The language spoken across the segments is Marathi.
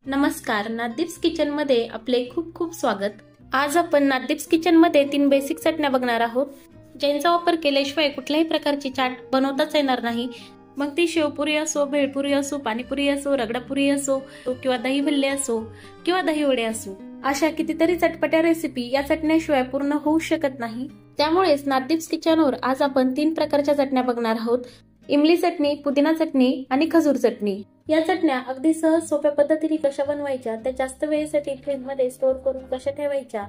नमस्कार, नादीप्स किचन मध्ये आपले खूप खूप स्वागत। आज आपण नादीप्स किचन मध्ये 3 बेसिक चटण्या बघणार आहोत, ज्यांचा वापर केल्याशिवाय कुठल्याही प्रकारची चाट बनवताच येणार नाही। मग ती शेवपुरी असो, भेळपुरी असो, पाणीपुरी असो, रगडापुरी असो किंवा दही भल्ले असो किंवा दही वडे असो, अशा कितीतरी चटपट्या रेसिपी या चटण्याशिवाय पूर्ण होऊ शकत नाही। त्यामुळेच नादीप्स किचनवर आज आपण 3 प्रकारच्या चटण्या बघणार आहोत। इमली चटणी, पुदिना चटणी आणि खजूर चटणी। या चटण्या अगदी सहज सोप्या पद्धतीने कशा बनवायच्या, त्या जास्त वेळेसाठी फ्रीज मध्ये स्टोर करून कशा ठेवायच्या,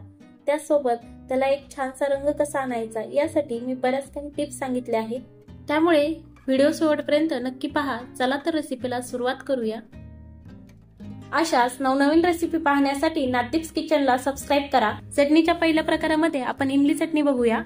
त्यासोबत त्याला एक छानसा रंग कसा आणायचा, यासाठी मी बऱ्याच काही टिप्स सांगितल्या आहेत। त्यामुळे व्हिडिओ शेवटपर्यंत नक्की पहा। चला तर रेसिपीला सुरुवात करूया। अशाच नवनवीन रेसिपी पाहण्यासाठी नादीप्स किचनला सबस्क्राइब करा। चटणीच्या पहिल्या प्रकारामध्ये आपण इमली चटणी बघूया।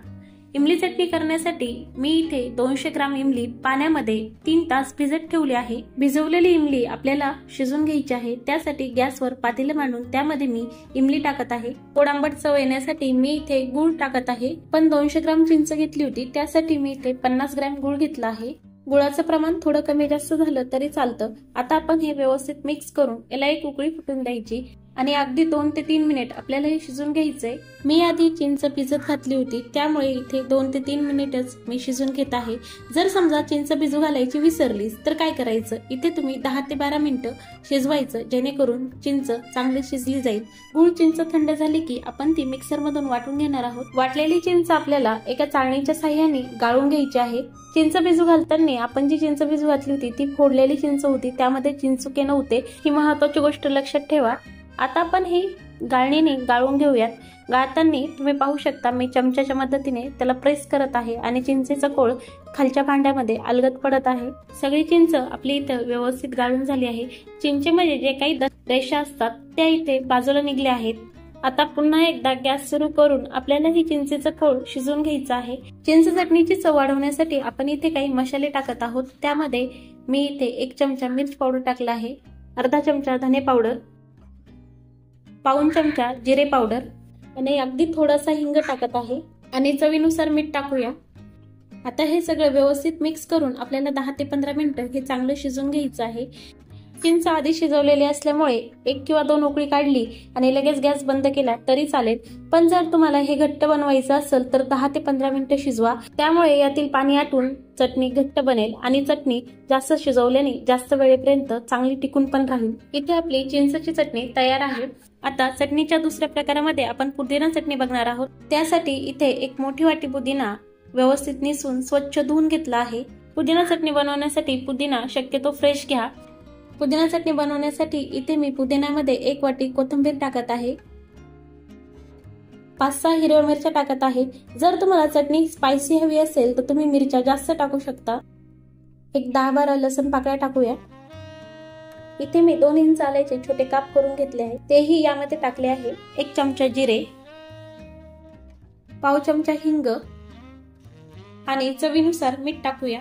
इमली चटणी करण्यासाठी मी इथे 200 ग्राम इमली पाण्यामध्ये 3 तास भिजत ठेवली आहे। भिजवलेली इमली आपल्याला शिजून घ्यायची आहे। त्यासाठी गॅसवर पातेले मांडून त्यामध्ये मी इमली टाकत आहे। गोड आंबट चव येण्यासाठी मी इथे गूळ टाकत आहे। पण 200 ग्राम चिंच घेतली होती, त्यासाठी मी इथे 50 ग्रॅम गूळ घेतला आहे। गुळाचं प्रमाण थोडं कमी जास्त झालं तरी चालतं। आता आपण हे व्यवस्थित मिक्स करून याला एक उकळी फुटून द्यायची आणि अगदी 2 ते 3 मिनिट आपल्याला हे शिजून घ्यायचंय। मी आधी चिंच भिजत घातली होती, त्यामुळे इथे 2 ते 3 मिनिटच मी शिजून घेत आहे। जर समजा चिंच भिजू घालायची विसरलीस तर काय करायचं, इथे तुम्ही 10 ते 12 मिनिटं शिजवायचं, जेणेकरून चिंच चांगली शिजली जाईल। गूळ चिंच थंड झाली की आपण ती मिक्सर मधून वाटून घेणार आहोत। वाटलेली चिंच आपल्याला एका चाळणीच्या साह्याने गाळून घ्यायची आहे। चिंच भिजू घालताना आपण जी चिंच भिजू घातली होती ती फोडलेली चिंच होती, त्यामध्ये चिंचुके नव्हते। ही महत्त्वाची गोष्ट लक्षात ठेवा। आता आपण हे गाळणीने गाळून घेऊयात। गाळताना तुम्ही पाहू शकता मी चमच्याच्या मदतीने त्याला प्रेस करत आहे आणि चिंचेचा कोळ खालच्या भांड्यामध्ये अलगद पडत आहे। सगळी चिंच आपली इथे व्यवस्थित गाळून झाली आहे। चिंचेमध्ये जे काही रेषा असतात त्या इथे बाजूला निघल्या आहेत। आता पुन्हा एकदा गॅस सुरू करून आपल्याला ही चिंचेचा कोळ शिजवून घ्यायचा आहे। चिंच चटणीची चव वाढवण्यासाठी आपण इथे काही मसाले टाकत आहोत। त्यामध्ये मी इथे 1 चमचा मिर्च पावडर टाकला आहे, अर्धा चमचा धने पावडर, पाऊण चमचा जिरे पावडर आणि अगदी थोडासा हिंग टाकत आहे आणि चवीनुसार मीठ टाकूया। आता हे सगळं व्यवस्थित मिक्स करून आपल्याला 10 ते 15 मिनिटं हे चांगलं शिजवून घ्यायचं आहे। चिंच आधी शिजवलेली असल्यामुळे 1 किंवा 2 उकळी काढली आणि लगेच गॅस बंद केला तरी चालेल। पण जर तुम्हाला हे घट्ट बनवायचं असेल तर 10 ते 15 मिनिटं शिजवा, त्यामुळे यातील पाणी आटून चटणी घट्ट बनेल आणि चटणी जास्त शिजवल्याने जास्त वेळेपर्यंत चांगली टिकून पण राहील। इथे आपली चिंचची चटणी तयार आहे। आता चटणीच्या दुसऱ्या प्रकारामध्ये आपण पुदिना चटणी बघणार आहोत। त्यासाठी इथे 1 मोठी वाटी पुदिना व्यवस्थित निसून स्वच्छ धुवून घेतला आहे। पुदिना चटणी बनवण्यासाठी पुदिना शक्यतो फ्रेश घ्या। पुदिना चटणी बनवण्यासाठी इथे मी पुदिन्यामध्ये 1 वाटी कोथिंबीर टाकत आहे, 5-6 हिरव्या मिरच्या टाकत आहे। जर तुम्हाला चटणी स्पायसी हवी असेल तर तुम्ही मिरच्या जास्त टाकू शकता। एक 10-12 लसूण पाकळ्या टाकूया। इथे मी 2 इंच आल्याचे छोटे काप करून घेतले आहे, तेही यामध्ये टाकले आहे। 1 चमचा जिरे, पाव चमचा हिंग आणि चवीनुसार मीठ टाकूया।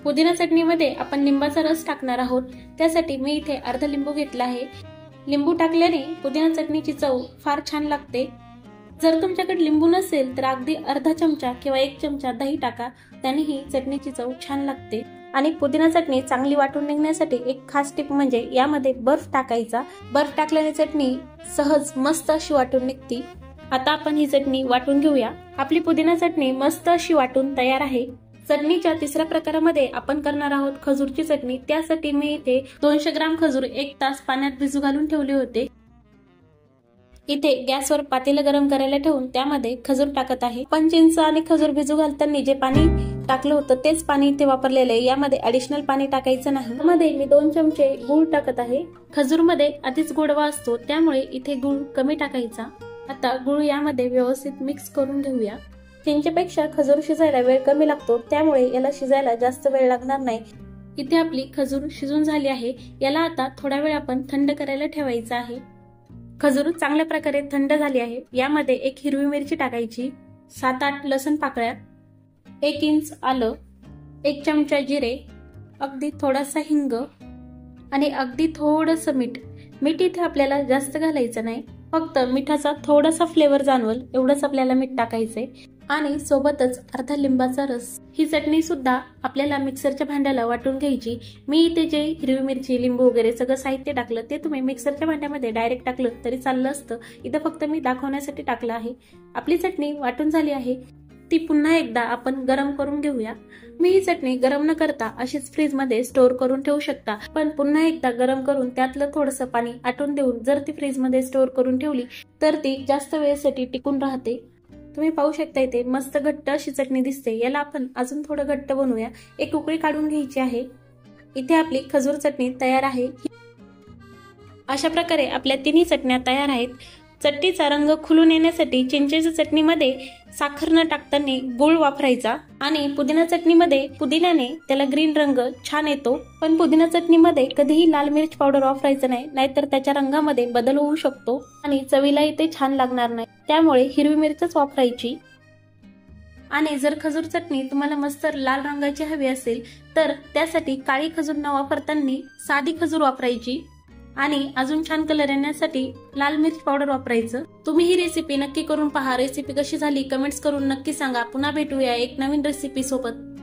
पुदिना चटणीमध्ये आपण लिंबाचा रस टाकणार आहोत, त्यासाठी मी इथे अर्धा लिंबू घेतला आहे। लिंबू टाकल्याने पुदिना चटणीची चव फार छान लागते। जर तुमच्याकडे लिंबू नसेल तर अगदी अर्धा चमचा किंवा 1 चमचा दही टाका, त्यानेही चटणीची चव छान लागते। आणि पुदिना चटणी चांगली वाटून निघण्यासाठी एक खास टिप म्हणजे यामध्ये बर्फ टाकायचा। बर्फ टाकल्याने चटणी सहज मस्त अशी वाटून निघते। आता आपण ही चटणी वाटून घेऊया। आपली पुदिना चटणी मस्त अशी वाटून तयार आहे। चटणीच्या तिसऱ्या प्रकारामध्ये आपण करणार आहोत खजूरची चटणी। त्यासाठी मी इथे 200 ग्राम खजूर 1 तास पाण्यात भिजू घालून ठेवले होते। इथे गॅसवर पातेलं गरम करायला ठेवून त्यामध्ये खजूर टाकत आहे। पण चिंच आणि खजूर भिजू घालताना जे पाणी टाकलं होतं तेच पाणी इथे वापरलेलं आहे, यामध्ये ऍडिशनल पाणी टाकायचं नाही। यामध्ये मी 2 चमचे गूळ टाकत आहे। खजूरमध्ये आधीच गोडवा असतो, त्यामुळे इथे गूळ कमी टाकायचा। आता गूळ यामध्ये व्यवस्थित मिक्स करून घेऊया। चिंचेपेक्षा खजूर शिजायला वेळ कमी लागतो, त्यामुळे याला शिजायला जास्त वेळ लागणार नाही। इथे आपली खजूर शिजून झाली आहे। याला आता थोडा वेळ आपण थंड करायला ठेवायचं आहे। खजूर चांगल्या प्रकारे थंड झाली आहे। यामध्ये 1 हिरवी मिरची टाकायची, 7-8 लसूण पाकळ्या, 1 इंच आलं, 1 चमचा जिरे, अगदी थोडासा हिंग आणि अगदी थोडंसं मीठ। मीठ इथे आपल्याला जास्त घालायचं नाही, फक्त मिठाचा थोडासा फ्लेवर जाणवल एवढंच आपल्याला मीठ टाकायचंय। आणि सोबतच अर्धा लिंबाचा रस। ही चटणी सुद्धा आपल्याला मिक्सरच्या भांड्याला वाटून घ्यायची। मी इथे जे हिरवी मिरची, लिंबू वगैरे सगळं साहित्य टाकलं ते तुम्ही मिक्सरच्या भांड्यामध्ये डायरेक्ट टाकलं तरी चाललं असतं, इथं फक्त मी दाखवण्यासाठी टाकलं आहे। आपली चटणी वाटून झाली आहे, ती पुन्हा एकदा आपण गरम करून घेऊया। मी ही चटणी गरम न करता अशीच फ्रीज मध्ये स्टोर करून ठेवू शकता, पण पुन्हा एकदा गरम करून त्यातलं थोडंसं पाणी आटून देऊन जर ती फ्रीज मध्ये स्टोर करून ठेवली तर ती जास्त वेळेसाठी टिकून राहते। तुम्ही पाहू शकता इथे मस्त घट्ट अशी चटणी दिसते। याला आपण अजून थोडं घट्ट बनवूया। एक उकळी काढून घ्यायची आहे। इथे आपली खजूर चटणी तयार आहे। अशा प्रकारे आपल्या तिन्ही चटण्या तयार आहेत। चटणीचा रंग खुलून येण्यासाठी चिंचेच्या चटणीमध्ये साखर न टाकताना गूळ वापरायचा आणि पुदिना चटणीमध्ये पुदिन्याने त्याला ग्रीन रंग छान येतो। पण पुदिना चटणीमध्ये कधीही लाल मिरच पावडर वापरायचं नाही, नाहीतर त्याच्या रंगामध्ये बदल होऊ शकतो आणि चवीलाही ते छान लागणार नाही। त्यामुळे हिरवी मिरचच वापरायची। आणि जर खजूर चटणी तुम्हाला मस्त लाल रंगाची हवी असेल तर त्यासाठी काळी खजूर न वापरताना साधी खजूर वापरायची आणि अजून छान कलर येण्यासाठी लाल मिरची पावडर वापरायचं। तुम्ही ही रेसिपी नक्की करून पहा। रेसिपी कशी झाली कमेंट्स करून नक्की सांगा। पुन्हा भेटूया एक नवीन रेसिपी सोबत।